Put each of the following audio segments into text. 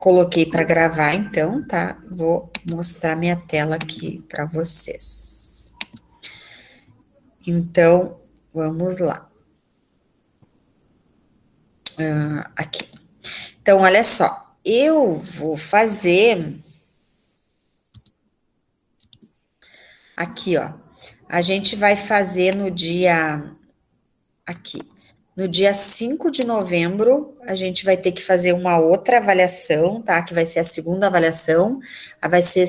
Coloquei para gravar, então, tá? Vou mostrar minha tela aqui para vocês. Então, vamos lá. Aqui. Então, olha só. Eu vou fazer... Aqui, ó. A gente vai fazer no dia... Aqui. No dia 5 de novembro, a gente vai ter que fazer uma outra avaliação, tá? Que vai ser a segunda avaliação. Vai ser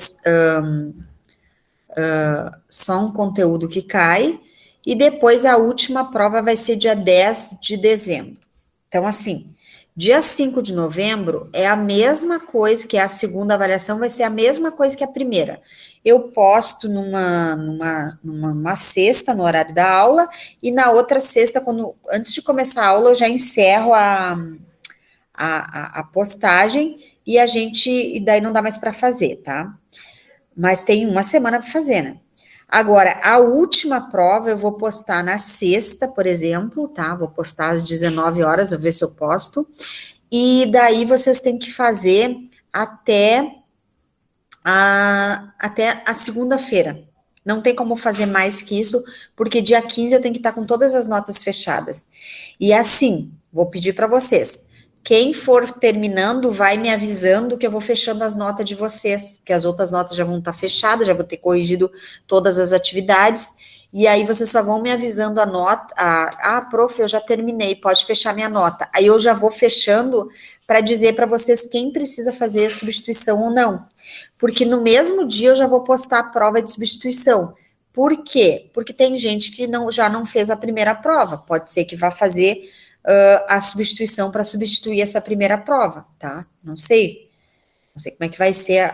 só um conteúdo que cai. E depois a última prova vai ser dia 10 de dezembro. Então, assim, dia 5 de novembro é a mesma coisa, que é a segunda avaliação, vai ser a mesma coisa que a primeira. Eu posto numa sexta, no horário da aula, e na outra sexta, antes de começar a aula, eu já encerro a postagem e daí não dá mais para fazer, tá? Mas tem uma semana para fazer, né? Agora, a última prova eu vou postar na sexta, por exemplo, tá? Vou postar às 19 horas, vou ver se eu posto. E daí vocês têm que fazer até a segunda-feira. Não tem como fazer mais que isso, porque dia 15 eu tenho que estar com todas as notas fechadas. E assim, vou pedir para vocês, quem for terminando, vai me avisando que eu vou fechando as notas de vocês, que as outras notas já vão estar fechadas, já vou ter corrigido todas as atividades, e aí vocês só vão me avisando a nota, prof, eu já terminei, pode fechar minha nota. Aí eu já vou fechando para dizer para vocês quem precisa fazer substituição ou não. Porque no mesmo dia eu já vou postar a prova de substituição. Por quê? Porque tem gente que já não fez a primeira prova, pode ser que vá fazer a substituição para substituir essa primeira prova, tá? Não sei como é que vai ser,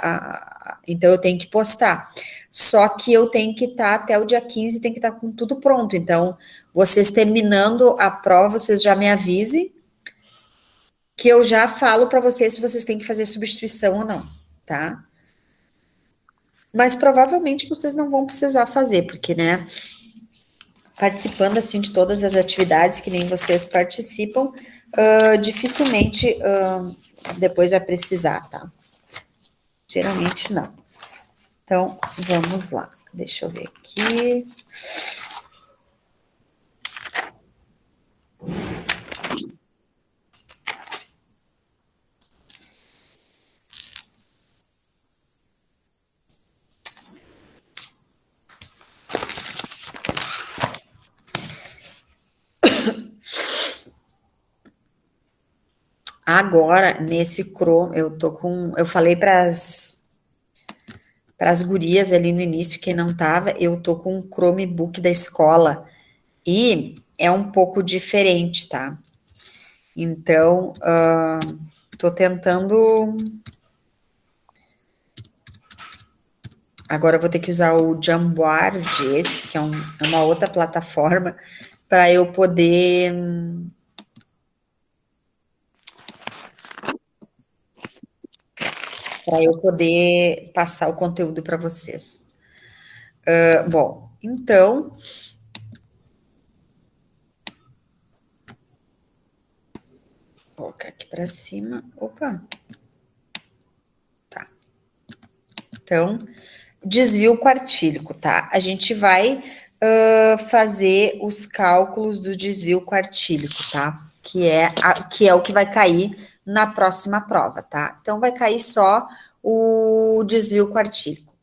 então eu tenho que postar. Só que eu tenho que estar até o dia 15, tem que estar com tudo pronto. Então, vocês terminando a prova, vocês já me avisem, que eu já falo para vocês se vocês têm que fazer substituição ou não, tá? Mas provavelmente vocês não vão precisar fazer, porque, né, participando, assim, de todas as atividades que nem vocês participam, dificilmente depois vai precisar, tá? Geralmente não. Então, vamos lá. Deixa eu ver aqui. Agora, nesse Chrome, eu falei para as gurias ali no início, quem não tava, eu tô com um Chromebook da escola e é um pouco diferente, tá? Então, tô tentando. Agora eu vou ter que usar o Jamboard, esse, que é uma outra plataforma, para eu poder. Passar o conteúdo para vocês. Bom, então. Vou colocar aqui para cima. Opa! Tá. Então, desvio quartílico, tá? A gente vai fazer os cálculos do desvio quartílico, tá? Que é o que vai cair na próxima prova, tá? Então, vai cair só o desvio quartílico.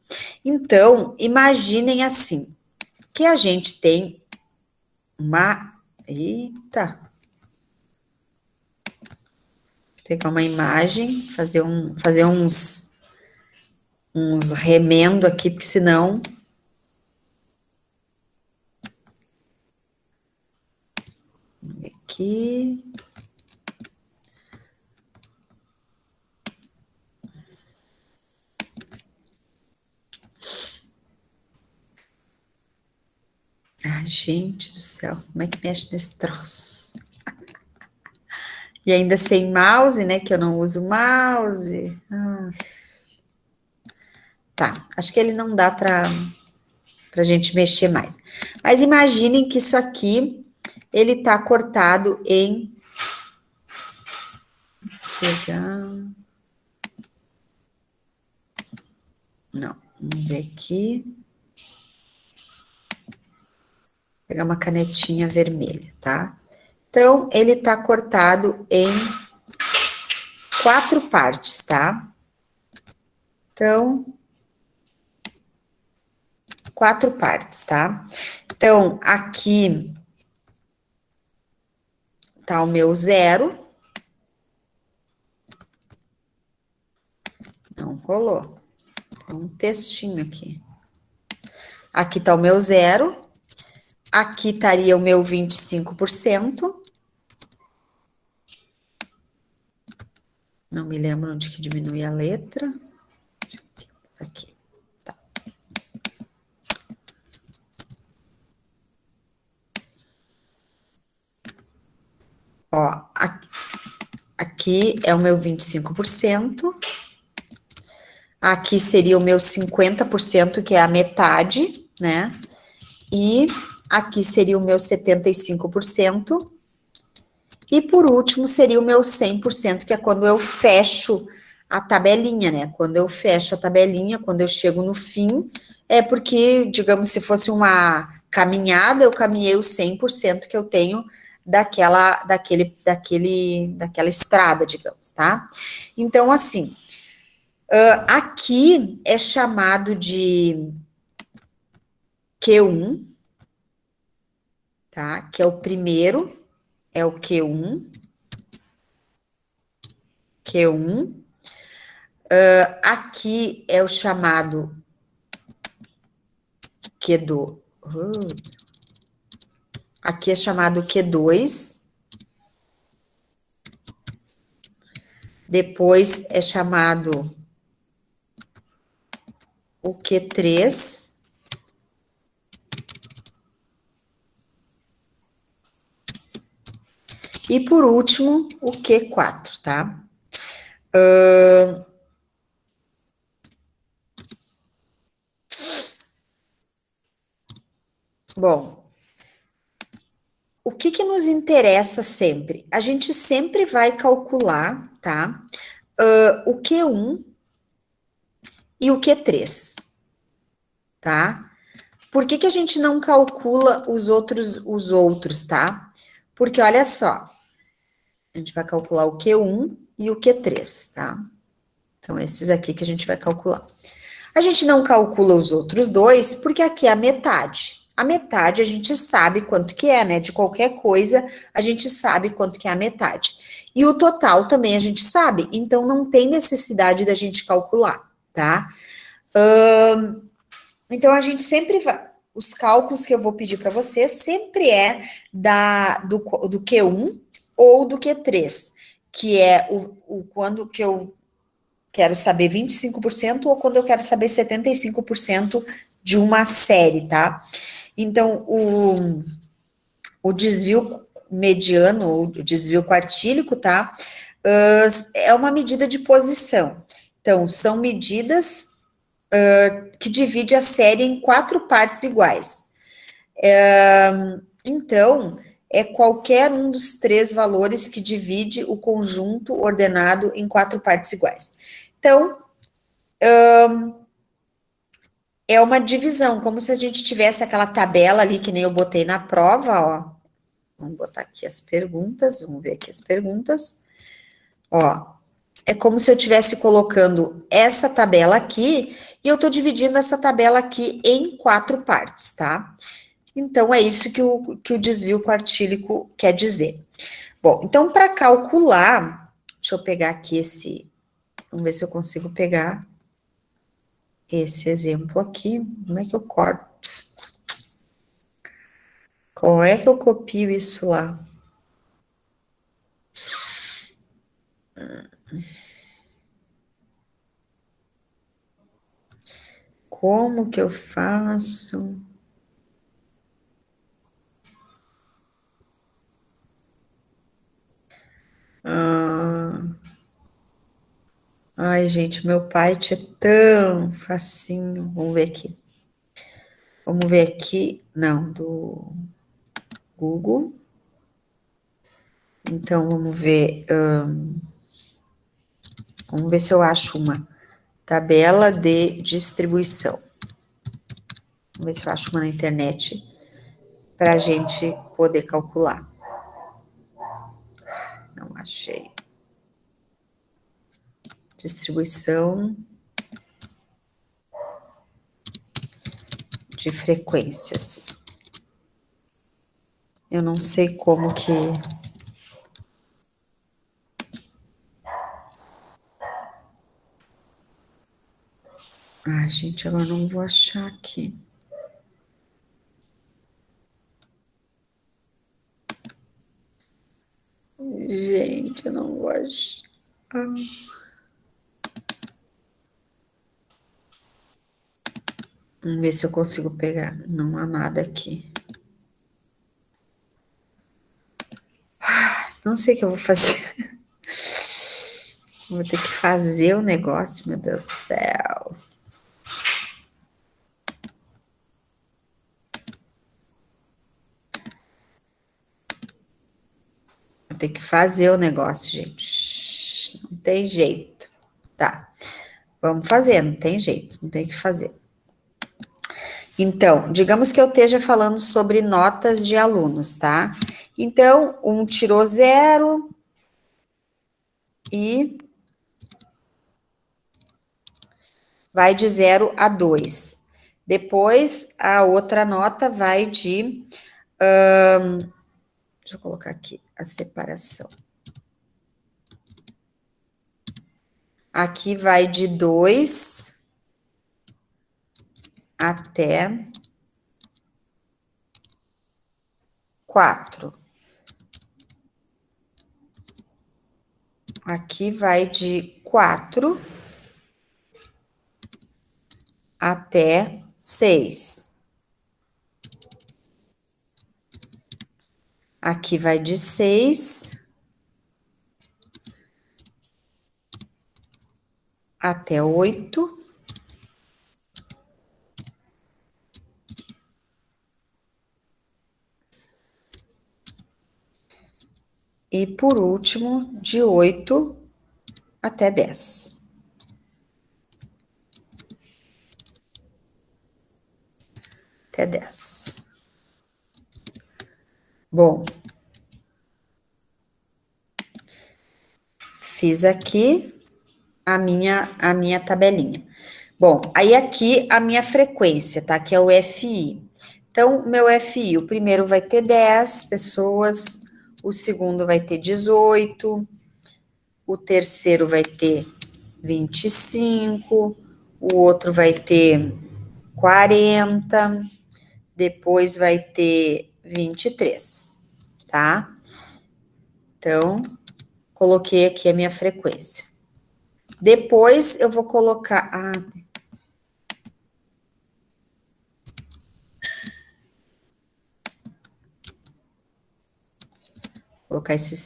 Então, imaginem assim, que a gente tem uma... Eita! Vou pegar uma imagem, fazer uns remendo aqui, porque senão... Aqui... Ai, gente do céu, como é que mexe nesse troço? E ainda sem mouse, né, que eu não uso mouse. Tá, acho que ele não dá pra gente mexer mais. Mas imaginem que isso aqui, ele tá cortado em... Vamos ver aqui. Vou pegar uma canetinha vermelha, tá? Então, ele tá cortado em 4 partes, tá? Então, 4 partes, tá? Então, aqui tá o meu 0. Não rolou. Tem um textinho aqui. Aqui tá o meu 0. Aqui estaria o meu 25%. Não me lembro onde que diminui a letra. Aqui. Tá. Ó, aqui é o meu 25%. Aqui seria o meu 50%, que é a metade, né? E aqui seria o meu 75%. E por último seria o meu 100%, que é quando eu fecho a tabelinha, né? Quando eu fecho a tabelinha, quando eu chego no fim, é porque, digamos, se fosse uma caminhada, eu caminhei o 100% que eu tenho daquela estrada, digamos, tá? Então, assim, aqui é chamado de Q1, tá? Que é o primeiro, é o Q1. Q1. Aqui é o chamado Q2. Aqui é chamado Q2. Depois é chamado o Q3. E por último, o Q4, tá? Bom, o que nos interessa sempre? A gente sempre vai calcular, tá? O Q1 e o Q3, tá? Por que a gente não calcula os outros, tá? Porque olha só, a gente vai calcular o Q1 e o Q3, tá? Então, esses aqui que a gente vai calcular. A gente não calcula os outros dois, porque aqui é a metade. A metade a gente sabe quanto que é, né? De qualquer coisa, a gente sabe quanto que é a metade. E o total também a gente sabe, então não tem necessidade da gente calcular, tá? Então, a gente sempre vai... Os cálculos que eu vou pedir para vocês sempre é do Q1 ou do Q3, que é quando que eu quero saber 25% ou quando eu quero saber 75% de uma série, tá? Então, o desvio mediano, ou o desvio quartílico, tá? É uma medida de posição. Então, são medidas que dividem a série em 4 partes iguais. Então, é qualquer um dos 3 valores que divide o conjunto ordenado em 4 partes iguais. Então, é uma divisão, como se a gente tivesse aquela tabela ali que nem eu botei na prova, ó. Vamos botar aqui as perguntas, vamos ver aqui as perguntas. Ó, é como se eu estivesse colocando essa tabela aqui e eu estou dividindo essa tabela aqui em 4 partes, tá? Então, é isso que o desvio quartílico quer dizer. Bom, então, para calcular, deixa eu pegar aqui vamos ver se eu consigo pegar esse exemplo aqui. Como é que eu corto? Como é que eu copio isso lá? Como que eu faço? Ah, ai, gente, meu pai é tão facinho. Vamos ver aqui. Vamos ver aqui. Não, do Google. Então, vamos ver se eu acho uma Tabela de distribuição. Vamos ver se eu acho uma na internet para a gente poder calcular. Não achei. Distribuição de frequências. Eu não sei como que... Ah, gente, agora não vou achar aqui. Gente, eu não vou achar. Vamos ver se eu consigo pegar. Não há nada aqui. Não sei o que eu vou fazer. Vou ter que fazer o negócio, meu Deus do céu. Vou ter que fazer o negócio, gente. Não tem jeito. Tá. Vamos fazer, não tem jeito. Não tem que fazer. Então, digamos que eu esteja falando sobre notas de alunos, tá? Então, um tirou 0 e vai de 0 a 2. Depois, a outra nota vai de... deixa eu colocar aqui a separação. Aqui vai de 2 até 4. Aqui vai de 4 até 6. Aqui vai de 6 até 8. E por último, de 8 até 10. Até 10. Bom, fiz aqui a minha tabelinha. Bom, aí aqui a minha frequência, tá? Que é o FI. Então, meu FI, o primeiro vai ter 10 pessoas, o segundo vai ter 18, o terceiro vai ter 25, o outro vai ter 40, depois vai ter 23, tá? Então, coloquei aqui a minha frequência. Depois, eu vou colocar... colocar esse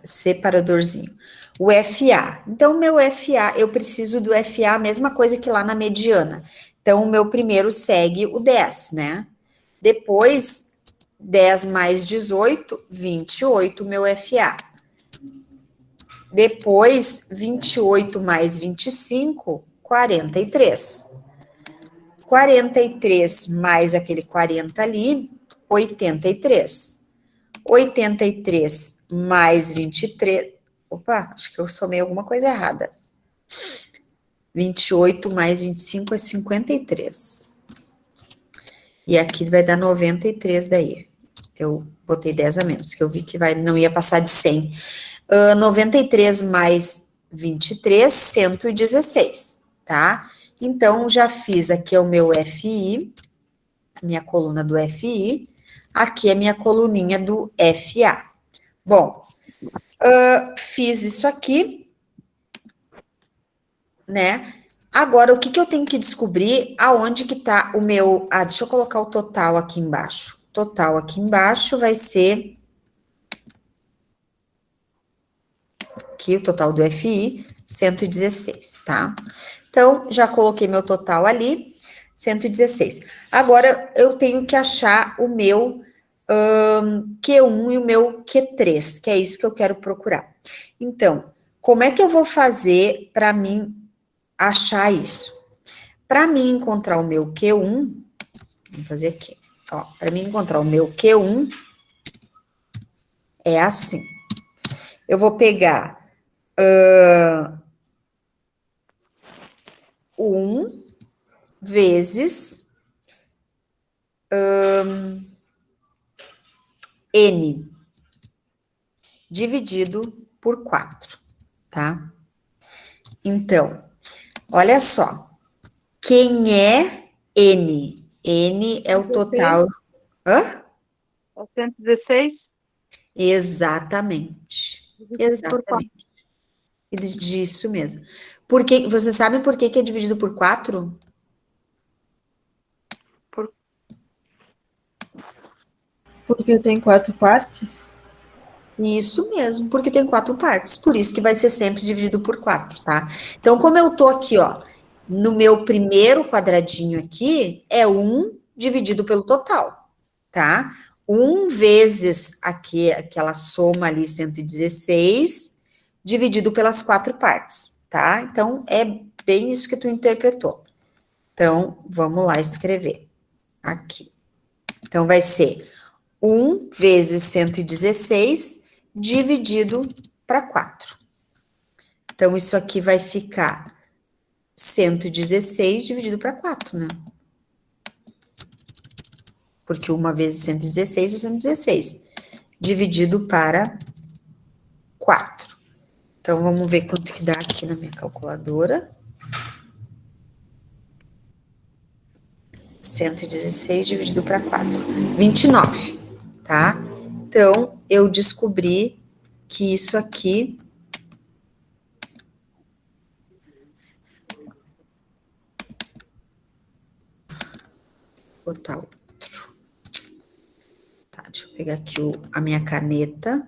separadorzinho. O FA. Então, meu FA, eu preciso do FA, a mesma coisa que lá na mediana. Então, o meu primeiro segue o 10, né? Depois, 10 mais 18, 28, meu FA. Depois, 28 mais 25, 43. 43 mais aquele 40 ali, 83. 83 mais 23. Opa, acho que eu somei alguma coisa errada. 28 mais 25 é 53. E aqui vai dar 93 daí. Eu botei 10 a menos, que eu vi que não ia passar de 100. 93 mais 23, 116, tá? Então, já fiz aqui o meu FI, minha coluna do FI. Aqui é minha coluninha do FA. Bom, fiz isso aqui, né? Agora, o que eu tenho que descobrir? Aonde que tá o meu... deixa eu colocar o total aqui embaixo. Total aqui embaixo vai ser... Aqui, o total do FI, 116, tá? Então, já coloquei meu total ali, 116. Agora, eu tenho que achar o meu... Q1 e o meu Q3, que é isso que eu quero procurar. Então, como é que eu vou fazer para mim achar isso. Para mim encontrar o meu Q1, vamos fazer aqui, ó, para mim encontrar o meu Q1, é assim. Eu vou pegar 1 vezes N dividido por 4, tá? Então, olha só. Quem é N? N é o total. Hã? É 116? Exatamente. Dividido por 4. Exatamente. Disso mesmo. Porque, você sabe por que é dividido por 4? Porque tem 4 partes? Isso mesmo, porque tem 4 partes. Por isso que vai ser sempre dividido por 4, tá? Então, como eu tô aqui, ó, no meu primeiro quadradinho aqui, é 1 dividido pelo total, tá? 1 vezes aqui, aquela soma ali, 116, dividido pelas 4 partes, tá? Então, é bem isso que tu interpretou. Então, vamos lá escrever aqui. Então, vai ser 1 vezes 116 dividido para 4. Então, isso aqui vai ficar 116 dividido para 4, né? Porque 1 vezes 116 é 116. Dividido para 4. Então, vamos ver quanto que dá aqui na minha calculadora. 116 dividido para 4. 29, tá? Então, eu descobri que isso aqui botar outro. Tá, deixa eu pegar aqui a minha caneta.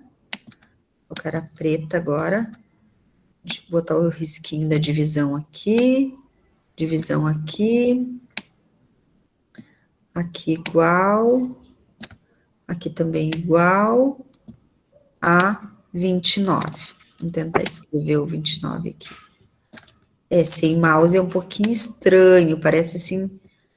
Eu quero a preta agora. Deixa eu botar o risquinho da divisão aqui. Divisão aqui. Aqui igual. Aqui também igual a 29. Vamos tentar escrever o 29 aqui. Sem mouse é um pouquinho estranho, parece assim,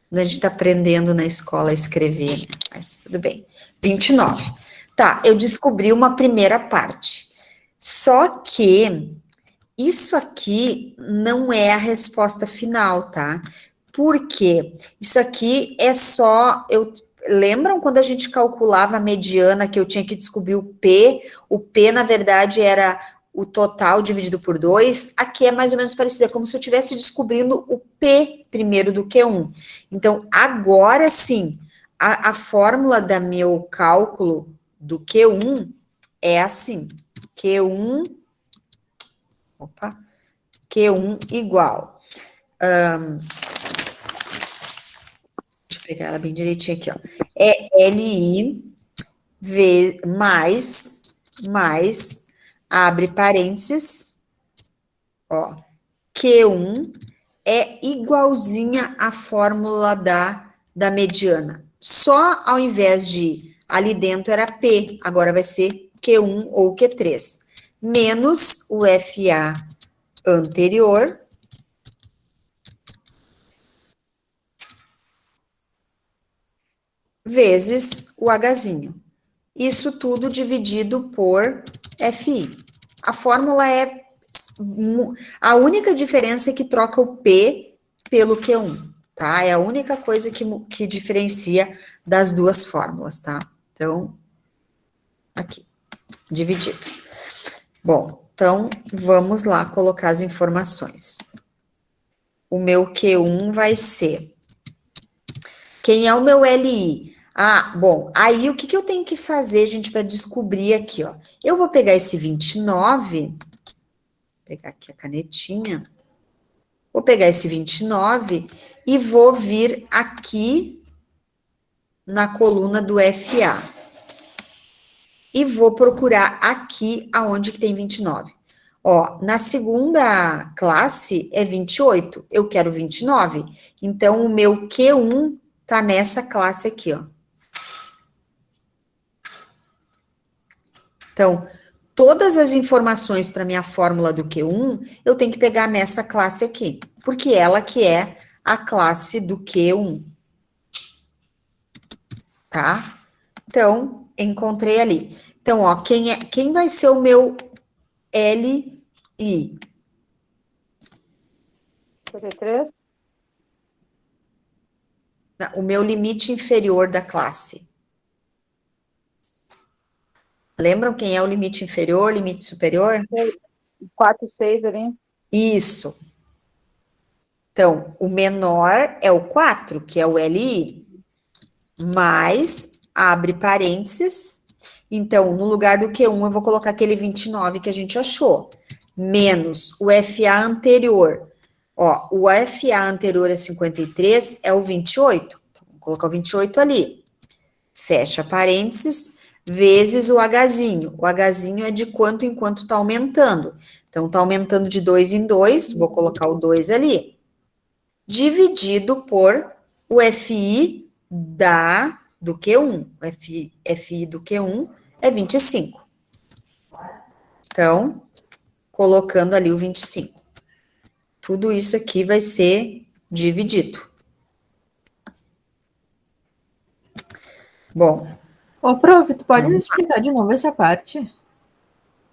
quando a gente está aprendendo na escola a escrever, né? Mas tudo bem. 29. Tá, eu descobri uma primeira parte. Só que isso aqui não é a resposta final, tá? Por quê? Isso aqui é só. Lembram quando a gente calculava a mediana que eu tinha que descobrir o P? O P, na verdade, era o total dividido por 2. Aqui é mais ou menos parecido, é como se eu estivesse descobrindo o P primeiro do Q1. Então, agora sim, a fórmula da meu cálculo do Q1 é assim: Q1. Opa! Q1 igual. Deixa eu pegar ela bem direitinho aqui, ó. É LI mais, abre parênteses, ó, Q1 é igualzinha à fórmula da mediana. Só ao invés de ali dentro era P, agora vai ser Q1 ou Q3. Menos o FA anterior, vezes o Hzinho. Isso tudo dividido por FI. A fórmula é... A única diferença é que troca o P pelo Q1, tá? É a única coisa que diferencia das duas fórmulas, tá? Então, aqui, dividido. Bom, então, vamos lá colocar as informações. O meu Q1 vai ser... Quem é o meu LI? Ah, bom, aí o que eu tenho que fazer, gente, para descobrir aqui, ó? Eu vou pegar esse 29, vou pegar aqui a canetinha, vou pegar esse 29 e vou vir aqui na coluna do FA. E vou procurar aqui aonde que tem 29. Ó, na segunda classe é 28, eu quero 29. Então, o meu Q1 tá nessa classe aqui, ó. Então, todas as informações para minha fórmula do Q1, eu tenho que pegar nessa classe aqui. porque ela que é a classe do Q1. Tá? Então, encontrei ali. Então, ó, quem vai ser o meu LI? 53? O meu limite inferior da classe. Lembram quem é o limite inferior, limite superior? 4, 6 ali. Isso. Então, o menor é o 4, que é o LI, mais, abre parênteses, então, no lugar do Q1, eu vou colocar aquele 29 que a gente achou, menos o FA anterior. Ó, o FA anterior a 53 é o 28, então, vou colocar o 28 ali. Fecha parênteses, vezes o Hzinho. O Hzinho é de quanto em quanto tá aumentando. Então, tá aumentando de 2 em 2, vou colocar o 2 ali. Dividido por o FI do Q1. O FI do Q1 é 25. Então, colocando ali o 25. Tudo isso aqui vai ser dividido. Bom. Ô, prof, tu pode me explicar de novo essa parte?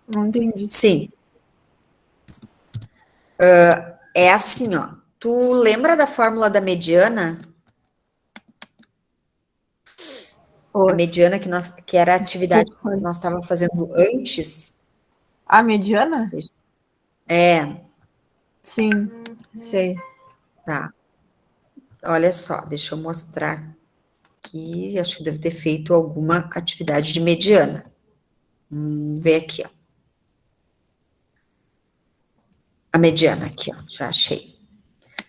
Não entendi. Sim. É assim, ó. Tu lembra da fórmula da mediana? A mediana que era a atividade que nós estávamos fazendo antes? A mediana? É. Sim, sei. Tá. Olha só, deixa eu mostrar aqui. Acho que deve ter feito alguma atividade de mediana. Vamos ver aqui, ó. A mediana aqui, ó. Já achei.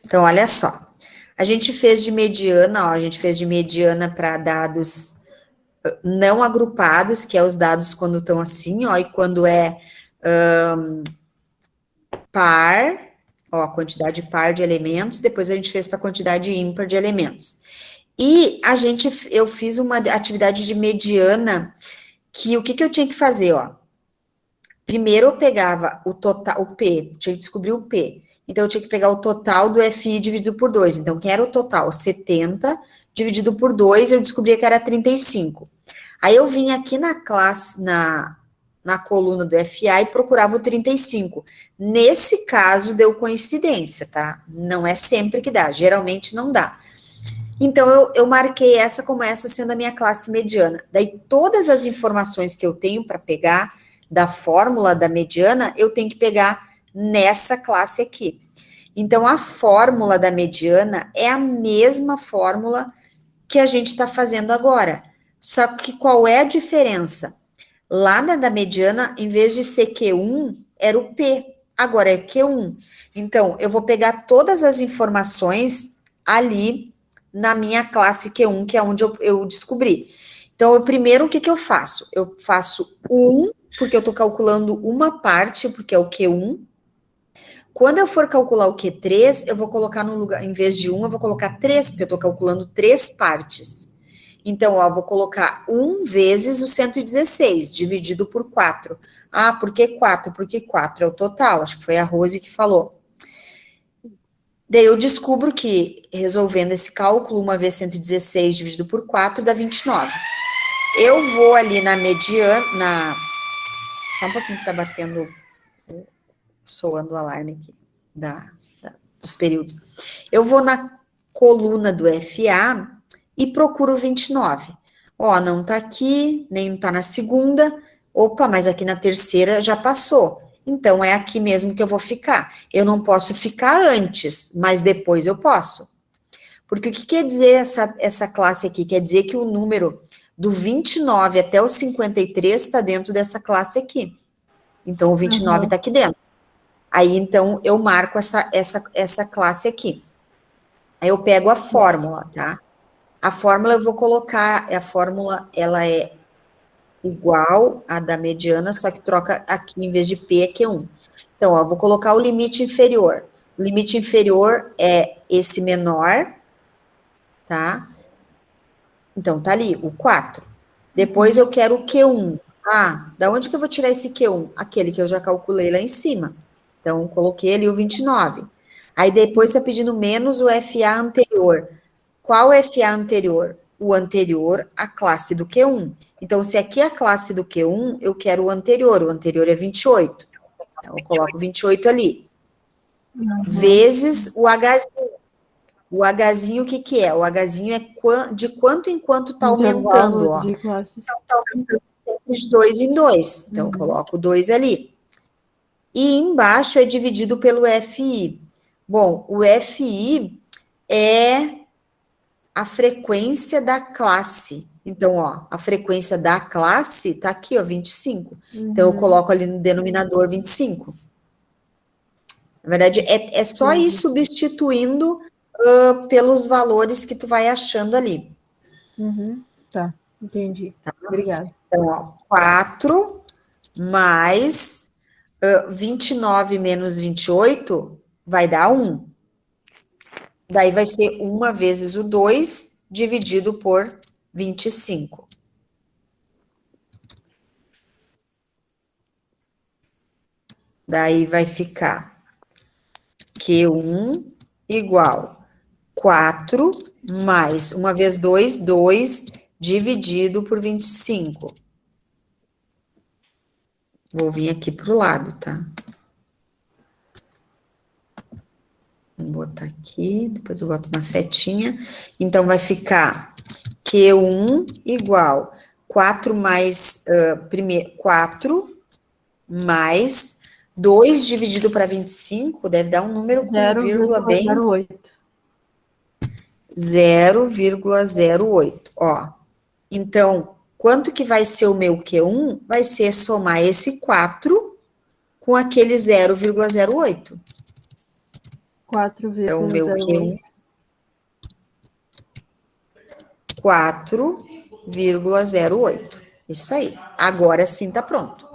Então, olha só. A gente fez de mediana, ó. A gente fez de mediana para dados não agrupados, que é os dados quando estão assim, ó. E quando é par, ó, quantidade par de elementos, depois a gente fez para quantidade ímpar de elementos. E eu fiz uma atividade de mediana, que o que eu tinha que fazer, ó? Primeiro eu pegava o total, o P, tinha que descobrir o P. Então eu tinha que pegar o total do FI dividido por 2. Então, quem era o total? 70 dividido por 2, eu descobria que era 35. Aí eu vim aqui na classe, na coluna do FA e procurava o 35. Nesse caso, deu coincidência, tá? Não é sempre que dá, geralmente não dá. Então, eu marquei essa como essa sendo a minha classe mediana. Daí, todas as informações que eu tenho para pegar da fórmula da mediana, eu tenho que pegar nessa classe aqui. Então, a fórmula da mediana é a mesma fórmula que a gente está fazendo agora. Só que qual é a diferença? Lá na da mediana, em vez de ser Q1, era o P, agora é Q1. Então, eu vou pegar todas as informações ali na minha classe Q1, que é onde eu descobri. Então, primeiro, o que eu faço? Eu faço 1, porque eu estou calculando uma parte, porque é o Q1. Quando eu for calcular o Q3, eu vou colocar no lugar, em vez de 1, eu vou colocar 3, porque eu estou calculando 3 partes. Então, ó, vou colocar 1 vezes o 116, dividido por 4. Ah, por que 4? Porque 4 é o total, acho que foi a Rose que falou. Daí eu descubro que, resolvendo esse cálculo, 1 vezes 116 dividido por 4 dá 29. Eu vou ali na mediana, só um pouquinho que tá batendo, soando o alarme aqui, dos períodos. Eu vou na coluna do FA e procuro 29. Ó, não tá aqui, nem tá na segunda. Opa, mas aqui na terceira já passou. Então, é aqui mesmo que eu vou ficar. Eu não posso ficar antes, mas depois eu posso. Porque o que quer dizer essa classe aqui? Quer dizer que o número do 29 até o 53 está dentro dessa classe aqui. Então, o 29 está aqui dentro. Aí, então, eu marco essa classe aqui. Aí, eu pego a fórmula, tá? A fórmula eu vou colocar, a fórmula, ela é igual à da mediana, só que troca aqui, em vez de P, é Q1. Então, ó, vou colocar o limite inferior. O limite inferior é esse menor, tá? Então, tá ali, o 4. Depois eu quero o Q1. Ah, da onde que eu vou tirar esse Q1? Aquele que eu já calculei lá em cima. Então, coloquei ali o 29. Aí depois está pedindo menos o FA anterior. Qual FA anterior? O anterior à classe do Q1. Então, se aqui é a classe do Q1, eu quero o anterior é 28. Então, eu coloco 28 ali. Vezes o Hzinho. O Hzinho, o que que é? O Hzinho é de quanto em quanto está aumentando, ó. De classes. Então, está aumentando sempre de 2 em 2. Então, eu coloco 2 ali. E embaixo é dividido pelo FI. Bom, o FI é a frequência da classe. Então, ó, a frequência da classe tá aqui, ó, 25. Então, eu coloco ali no denominador 25. Na verdade, é só ir substituindo pelos valores que tu vai achando ali. Tá, entendi. Obrigada. Então, ó, 4 mais 29 menos 28 vai dar 1. Daí vai ser 1 vezes o 2 dividido por 25. Daí vai ficar Q1 igual 4 mais 1 vezes 2, 2 dividido por 25. Vou vir aqui para o lado, tá? Vou botar aqui, depois eu boto uma setinha. Então, vai ficar Q1 igual 4 mais, 4 mais 2 dividido para 25, deve dar um número com vírgula bem... 0,08. 0,08, ó. Então, quanto que vai ser o meu Q1? Vai ser somar esse 4 com aquele 0,08. 4,08. Então, o meu Q1... 4,08. Isso aí. Agora sim tá pronto.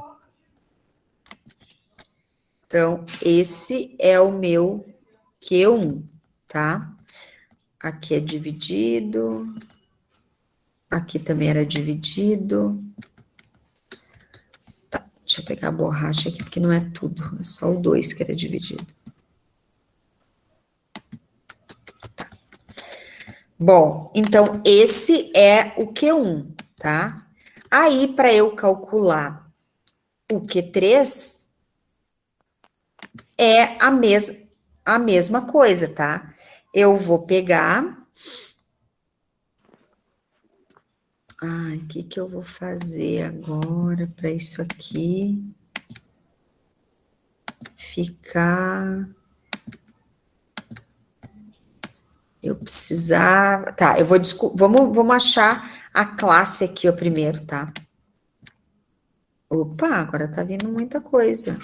Então, esse é o meu Q1, tá? Aqui é dividido. Aqui também era dividido. Tá, deixa eu pegar a borracha aqui, porque não é tudo. É só o 2 que era dividido. Tá. Bom, então, esse é o Q1, tá? Aí, para eu calcular o Q3, é a mesma coisa, tá? Eu vou pegar... Ai, o que que eu vou fazer agora para isso aqui ficar... Eu precisar... Tá, eu vou... Vamos achar a classe aqui, ó, primeiro, tá? Opa, agora tá vindo muita coisa.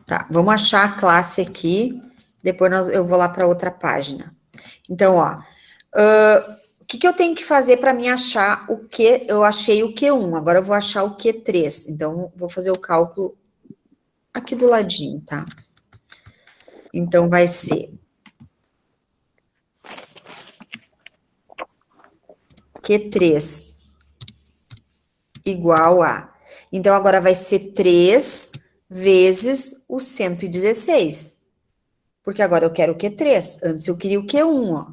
Tá, vamos achar a classe aqui, depois eu vou lá para outra página. Então, ó, o que eu tenho que fazer para mim achar o que? Eu achei o Q1, agora eu vou achar o Q3. Então, vou fazer o cálculo aqui do ladinho, tá? Então, vai ser Q3 igual a... Então, agora vai ser 3 vezes o 116. Porque agora eu quero o Q3. Antes eu queria o Q1, ó.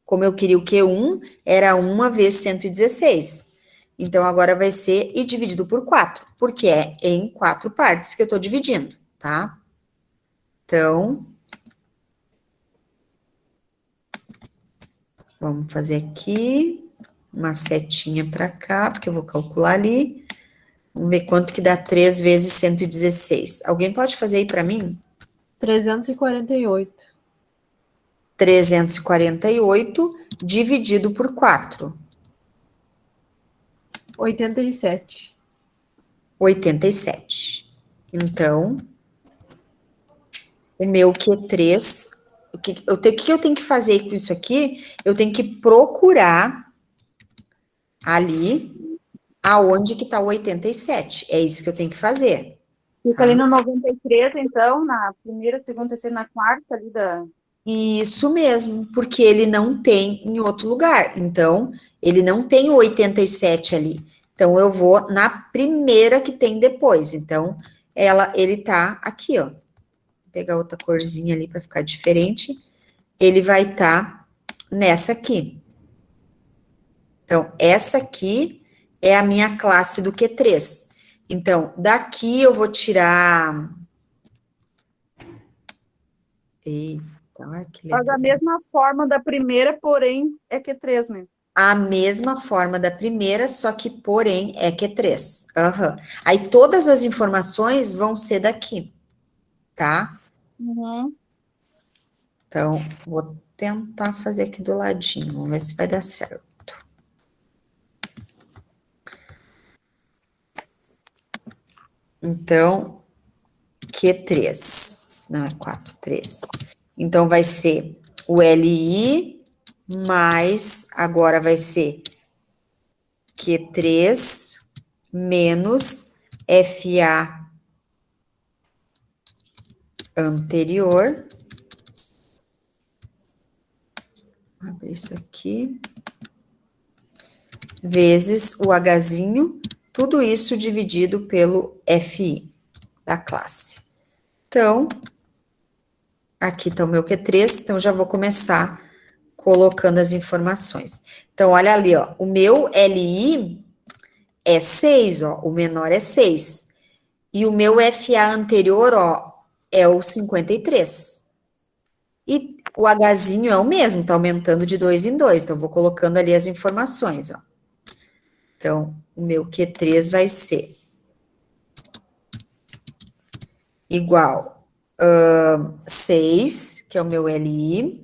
Como eu queria o Q1, era 1 vezes 116. Então, agora vai ser e dividido por 4, porque é em 4 partes que eu tô dividindo, tá? Então, vamos fazer aqui uma setinha para cá, porque eu vou calcular ali. Vamos ver quanto que dá 3 vezes 116. Alguém pode fazer aí para mim? 348. 348 dividido por 4. 87. 87. Então, o meu Q3, o que eu tenho que fazer com isso aqui? Eu tenho que procurar ali aonde que tá o 87. É isso que eu tenho que fazer. Fica ali no 93, então, na primeira, segunda, terceira, na quarta ali da... Isso mesmo, porque ele não tem em outro lugar. Então, ele não tem o 87 ali. Então, eu vou na primeira que tem depois. Então, ele tá aqui, ó. pegar outra corzinha ali para ficar diferente. Ele vai estar nessa aqui. Então, essa aqui é a minha classe do Q3. Então, daqui eu vou tirar... Eita, olha que legal. Faz a mesma forma da primeira, porém é Q3, né? A mesma forma da primeira, só que, porém, é Q3. Aham. Aí, todas as informações vão ser daqui, tá? Uhum. Então, vou tentar fazer aqui do ladinho, vamos ver se vai dar certo. Então, Q3, não é 4, 3. Então, vai ser o LI mais, agora vai ser Q3 menos FA anterior. Vou abrir isso aqui. Vezes o Hzinho, tudo isso dividido pelo FI da classe. Então, aqui está o meu Q3, então já vou começar colocando as informações. Então, olha ali, ó, o meu LI é 6, ó, o menor é 6. E o meu FA anterior, ó, é o 53. E o Hzinho é o mesmo, tá aumentando de 2 em 2, então vou colocando ali as informações, ó. Então, o meu Q3 vai ser igual a 6, que é o meu LI,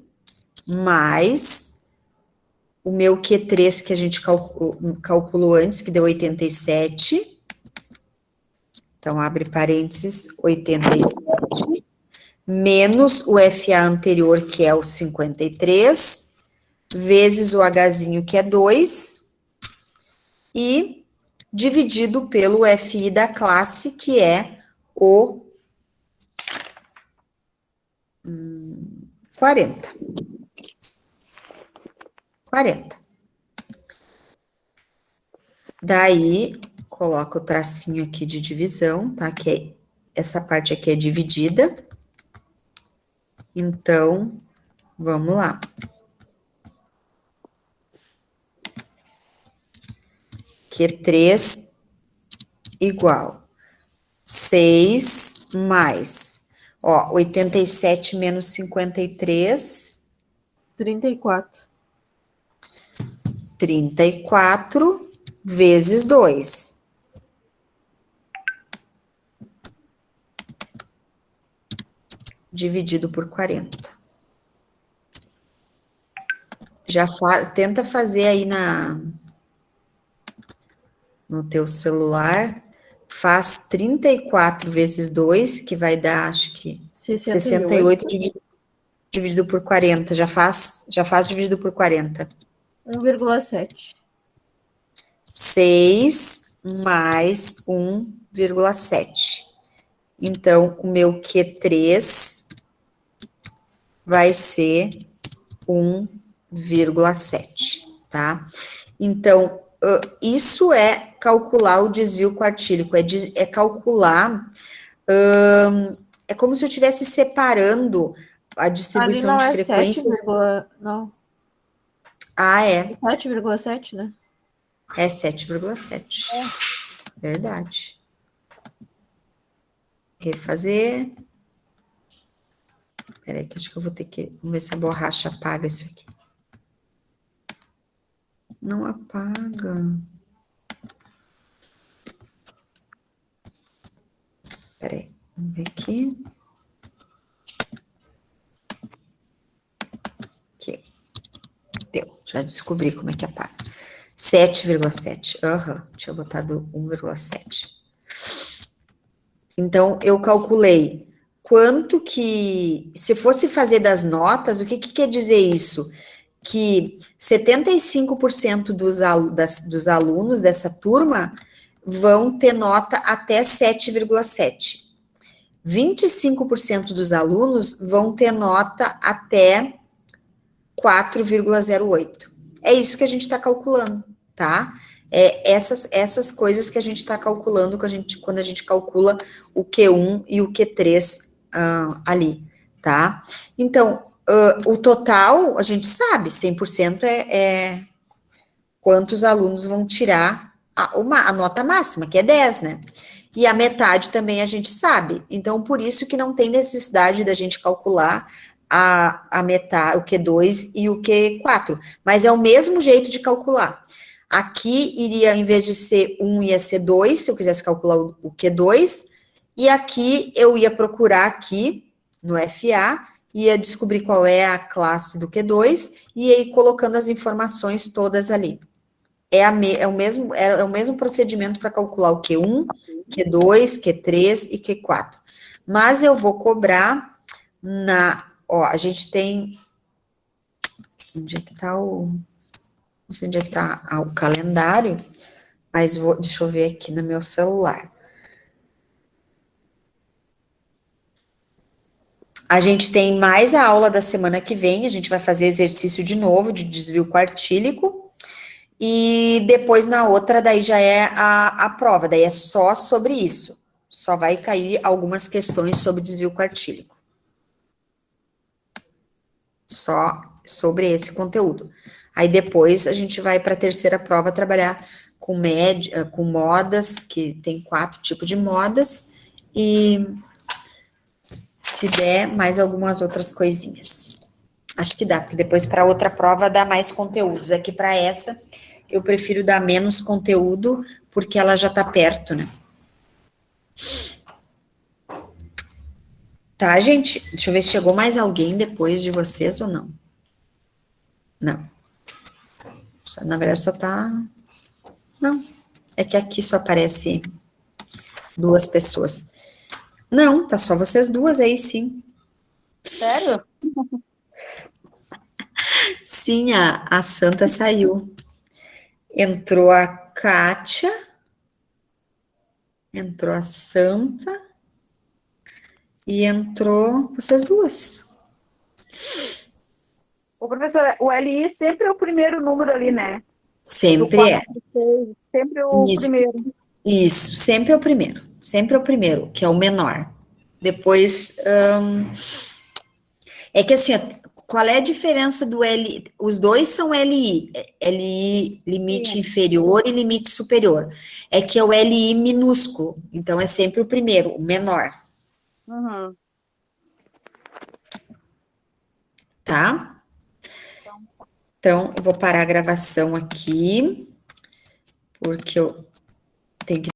mais o meu Q3 que a gente calculou antes, que deu 87. Então, abre parênteses, 87, menos o FA anterior, que é o 53, vezes o Hzinho, que é 2, e dividido pelo FI da classe, que é o 40. 40. Daí, coloca o tracinho aqui de divisão, tá? Que é, essa parte aqui é dividida. Então, vamos lá. Q3 igual 6 mais, ó, 87 menos 53. 34. 34 vezes 2. Dividido por 40. Já tenta fazer aí no teu celular. Faz 34 vezes 2, que vai dar, acho que 68 dividido por 40. Já faz dividido por 40. 1,7. 6 mais 1,7. Então, o meu Q3 vai ser 1,7, tá? Então, isso é calcular o desvio quartílico, é calcular, é como se eu estivesse separando a distribuição de frequências. 7, não. Ah, é. 7,7, né? É 7,7. Verdade. Refazer. Peraí, que acho que eu vou ter que... Vamos ver se a borracha apaga isso aqui. Não apaga. Peraí, vamos ver aqui. Aqui. Deu, já descobri como é que apaga. 7,7. Aham, tinha botado 1,7. Então, eu calculei quanto que... Se fosse fazer das notas, o que quer dizer isso? Que 75% dos alunos dessa turma vão ter nota até 7,7. 25% dos alunos vão ter nota até 4,08. É isso que a gente está calculando, tá? É essas coisas que a gente está calculando quando a gente calcula o Q1 e o Q3 ali, tá? Então, o total, a gente sabe, 100% é quantos alunos vão tirar a nota máxima, que é 10, né? E a metade também a gente sabe. Então, por isso que não tem necessidade da gente calcular a metade, o Q2 e o Q4. Mas é o mesmo jeito de calcular. Aqui iria, em vez de ser 1, ia ser 2, se eu quisesse calcular o Q2. E aqui eu ia procurar aqui no FA, ia descobrir qual é a classe do Q2 e ia ir colocando as informações todas ali. É o mesmo procedimento para calcular o Q1, Q2, Q3 e Q4. Mas eu vou cobrar a gente tem, onde é que tá não sei onde é que tá o calendário, mas deixa eu ver aqui no meu celular. A gente tem mais a aula da semana que vem, a gente vai fazer exercício de novo, de desvio quartílico, e depois na outra, daí já é a prova, daí é só sobre isso. Só vai cair algumas questões sobre desvio quartílico. Só sobre esse conteúdo. Aí depois a gente vai para a terceira prova trabalhar com modas, que tem 4 tipos de modas, e se der, mais algumas outras coisinhas. Acho que dá, porque depois para outra prova dá mais conteúdos. Aqui para essa, eu prefiro dar menos conteúdo, porque ela já está perto, né? Tá, gente? Deixa eu ver se chegou mais alguém depois de vocês ou não. Não. Na verdade, só tá... Não. É que aqui só aparece 2 pessoas. Não, tá só vocês 2 aí, sim. Sério? Sim, a Santa saiu. Entrou a Kátia. Entrou a Santa. E entrou vocês 2. Ô, professora, o LI sempre é o primeiro número ali, né? Sempre é. Sempre o primeiro. Isso, sempre é o primeiro. Sempre é o primeiro, que é o menor. Depois, é que assim, qual é a diferença do LI? Os dois são LI. LI, limite inferior e limite superior. É que é o LI minúsculo. Então, é sempre o primeiro, o menor. Uhum. Tá? Então, eu vou parar a gravação aqui, porque eu tenho que